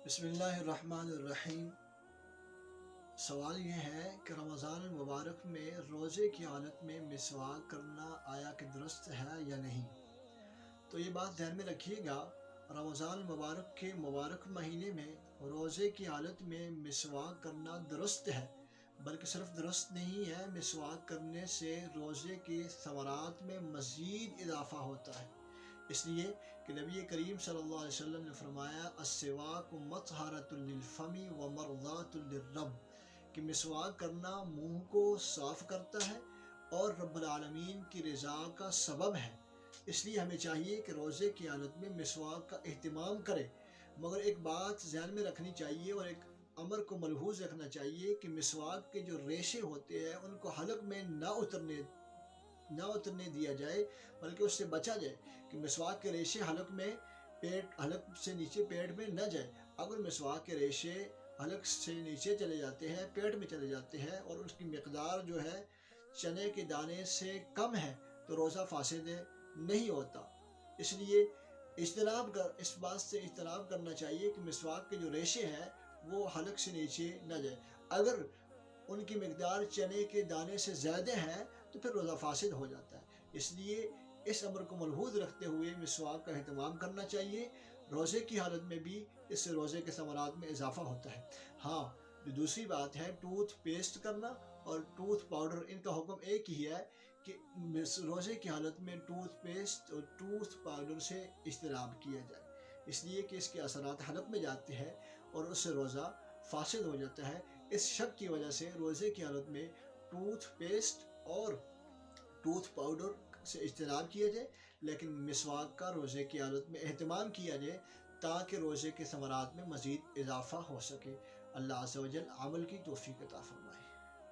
بسم اللہ الرحمن الرحیم۔ سوال یہ ہے کہ رمضان المبارک میں روزے کی حالت میں مسواک کرنا آیا کہ درست ہے یا نہیں؟ تو یہ بات ذہن میں رکھیے گا، رمضان المبارک کے مبارک مہینے میں روزے کی حالت میں مسواک کرنا درست ہے، بلکہ صرف درست نہیں ہے، مسواک کرنے سے روزے کی ثمرات میں مزید اضافہ ہوتا ہے۔ اس لیے کہ نبی کریم صلی اللہ علیہ وسلم نے فرمایا السواک مطہرۃ للفم ومرضات للرب، کہ مسواک کرنا منہ کو صاف کرتا ہے اور رب العالمین کی رضا کا سبب ہے۔ اس لیے ہمیں چاہیے کہ روزے کی حالت میں مسواک کا اہتمام کرے، مگر ایک بات ذہن میں رکھنی چاہیے اور ایک امر کو ملحوظ رکھنا چاہیے کہ مسواک کے جو ریشے ہوتے ہیں ان کو حلق میں نہ اترنے دیا جائے، بلکہ اس سے بچا جائے کہ مسواک کے ریشے حلق سے نیچے پیٹ میں نہ جائے۔ اگر مسواک کے ریشے حلق سے نیچے چلے جاتے ہیں، پیٹ میں چلے جاتے ہیں اور اس کی مقدار جو ہے چنے کے دانے سے کم ہے تو روزہ فاسد نہیں ہوتا۔ اس لیے اس بات سے اجتناب کرنا چاہیے کہ مسواک کے جو ریشے ہیں وہ حلق سے نیچے نہ جائے۔ اگر ان کی مقدار چنے کے دانے سے زیادہ ہے تو پھر روزہ فاسد ہو جاتا ہے۔ اس لیے اس امر کو ملحوظ رکھتے ہوئے مسواک کا اہتمام کرنا چاہیے روزے کی حالت میں بھی، اس سے روزے کے ثمرات میں اضافہ ہوتا ہے۔ ہاں، جو دوسری بات ہے ٹوتھ پیسٹ کرنا اور ٹوتھ پاؤڈر، ان کا حکم ایک ہی ہے کہ روزے کی حالت میں ٹوتھ پیسٹ اور ٹوتھ پاؤڈر سے اجتناب کیا جائے، اس لیے کہ اس کے اثرات حلق میں جاتے ہیں اور اس سے روزہ فاسد ہو جاتا ہے۔ اس شک کی وجہ سے روزے کی حالت میں ٹوتھ پیسٹ اور ٹوتھ پاؤڈر سے اجتناب کیا جائے، لیکن مسواک کا روزے کی حالت میں اہتمام کیا جائے تاکہ روزے کے ثمرات میں مزید اضافہ ہو سکے۔ اللہ عز و جل عمل کی توفیق عطا فرمائے۔